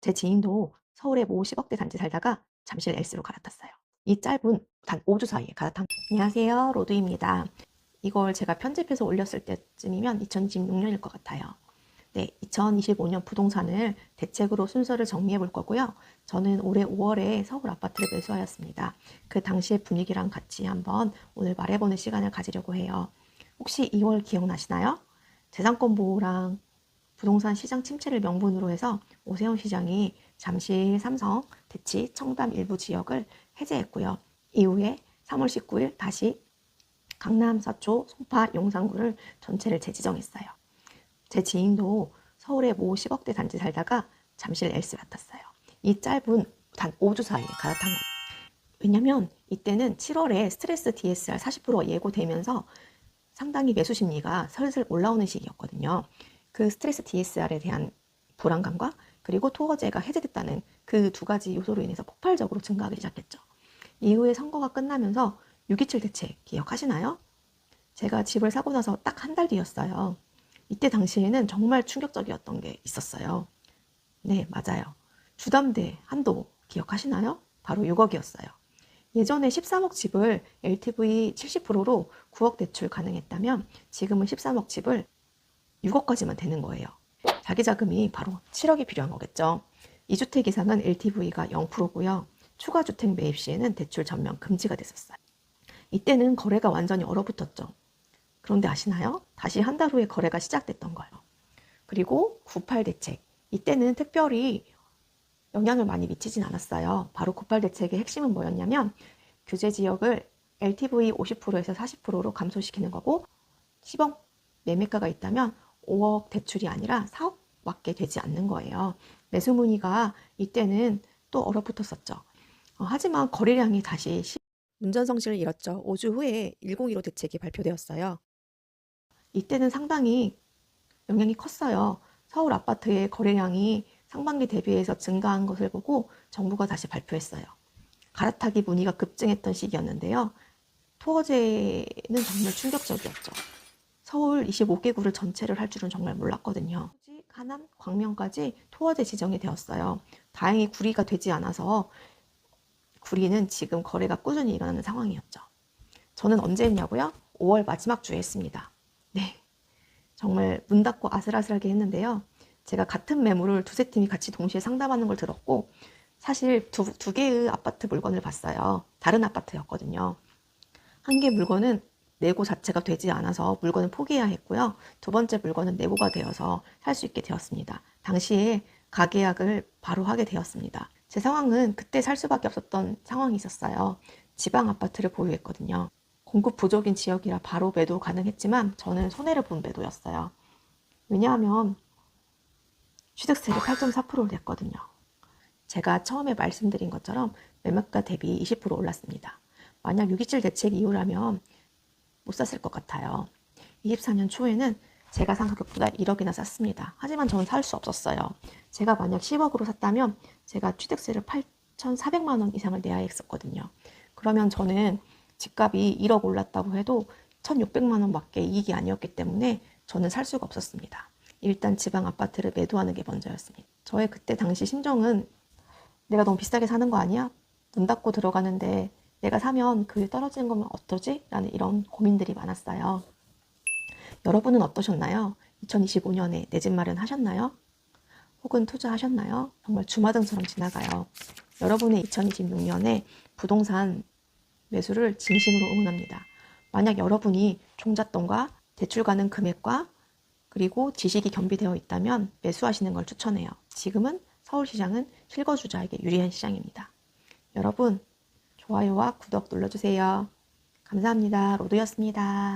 제 지인도 서울의 모 10억대 단지 살다가 잠시 S로 갈아탔어요. 이 짧은 단 5주 사이에 갈아탄. 안녕하세요, 로드입니다. 이걸 제가 편집해서 올렸을 때쯤이면 2026년일 것 같아요. 네, 2025년 부동산을 대책으로 순서를 정리해 볼 거고요. 저는 올해 5월에 서울 아파트를 매수하였습니다. 그 당시의 분위기랑 같이 한번 오늘 말해보는 시간을 가지려고 해요. 혹시 2월 기억나시나요? 재산권 보호랑 부동산 시장 침체를 명분으로 해서 오세훈 시장이 잠실, 삼성, 대치, 청담 일부 지역을 해제했고요. 이후에 3월 19일 다시 강남, 서초, 송파, 용산구를 전체를 재지정했어요. 제 지인도 서울의 모 10억대 단지 살다가 잠실 엘스 같았어요. 이 짧은 단 5주 사이에 갈아탄 거예요. 왜냐면 이때는 7월에 스트레스 DSR 40% 예고되면서 상당히 매수 심리가 슬슬 올라오는 시기였거든요. 그 스트레스 DSR에 대한 불안감과 그리고 토어제가 해제됐다는 그 두 가지 요소로 인해서 폭발적으로 증가하기 시작했죠. 이후에 선거가 끝나면서 6.27 대책 기억하시나요? 제가 집을 사고 나서 딱 한 달 뒤였어요. 이때 당시에는 정말 충격적이었던 게 있었어요. 네, 맞아요. 주담대 한도 기억하시나요? 바로 6억이었어요. 예전에 13억 집을 LTV 70%로 9억 대출 가능했다면 지금은 13억 집을 6억까지만 되는 거예요. 자기 자금이 바로 7억이 필요한 거겠죠. 2주택 이상은 LTV가 0%고요. 추가 주택 매입 시에는 대출 전면 금지가 됐었어요. 이때는 거래가 완전히 얼어붙었죠. 그런데 아시나요? 다시 한 달 후에 거래가 시작됐던 거예요. 그리고 98 대책. 이때는 특별히 영향을 많이 미치진 않았어요. 바로 98 대책의 핵심은 뭐였냐면 규제 지역을 LTV 50%에서 40%로 감소시키는 거고 10억 매매가가 있다면 5억 대출이 아니라 4억밖에 되지 않는 거예요. 매수 문의가 이때는 또 얼어붙었었죠. 하지만 거래량이 다시 운전성실을 잃었죠. 5주 후에 1015 대책이 발표되었어요. 이때는 상당히 영향이 컸어요. 서울 아파트의 거래량이 상반기 대비해서 증가한 것을 보고 정부가 다시 발표했어요. 갈아타기 문의가 급증했던 시기였는데요. 토어제는 정말 충격적이었죠. 서울 25개구를 전체를 할 줄은 정말 몰랐거든요. 하남, 광명까지 토어제 지정이 되었어요. 다행히 구리가 되지 않아서 구리는 지금 거래가 꾸준히 일어나는 상황이었죠. 저는 언제 했냐고요? 5월 마지막 주에 했습니다. 네, 정말 문 닫고 아슬아슬하게 했는데요. 제가 같은 매물을 두세 팀이 같이 동시에 상담하는 걸 들었고 사실 두 개의 아파트 물건을 봤어요. 다른 아파트였거든요. 한 개 물건은 내고 자체가 되지 않아서 물건을 포기해야 했고요. 두 번째 물건은 내고가 되어서 살 수 있게 되었습니다. 당시에 가계약을 바로 하게 되었습니다. 제 상황은 그때 살 수밖에 없었던 상황이 있었어요. 지방 아파트를 보유했거든요. 공급 부족인 지역이라 바로 매도 가능했지만 저는 손해를 본 매도였어요. 왜냐하면 취득세를 8.4%를 냈거든요. 제가 처음에 말씀드린 것처럼 매매가 대비 20% 올랐습니다. 만약 6.27 대책 이후라면 못 샀을 것 같아요. 24년 초에는 제가 산 가격보다 1억이나 쌌습니다. 하지만 저는 살 수 없었어요. 제가 만약 10억으로 샀다면 제가 취득세를 8,400만 원 이상을 내야 했었거든요. 그러면 저는 집값이 1억 올랐다고 해도 1,600만 원밖에 이익이 아니었기 때문에 저는 살 수가 없었습니다. 일단 지방 아파트를 매도하는 게 먼저였습니다. 저의 그때 당시 심정은 내가 너무 비싸게 사는 거 아니야? 문 닫고 들어가는데 내가 사면 그게 떨어지는 거면 어떠지? 라는 이런 고민들이 많았어요. 여러분은 어떠셨나요? 2025년에 내 집 마련 하셨나요? 혹은 투자하셨나요? 정말 주마등처럼 지나가요. 여러분의 2026년에 부동산 매수를 진심으로 응원합니다. 만약 여러분이 종잣돈과 대출 가능 금액과 그리고 지식이 겸비되어 있다면 매수하시는 걸 추천해요. 지금은 서울시장은 실거주자에게 유리한 시장입니다. 여러분, 좋아요와 구독 눌러주세요. 감사합니다. 로드였습니다.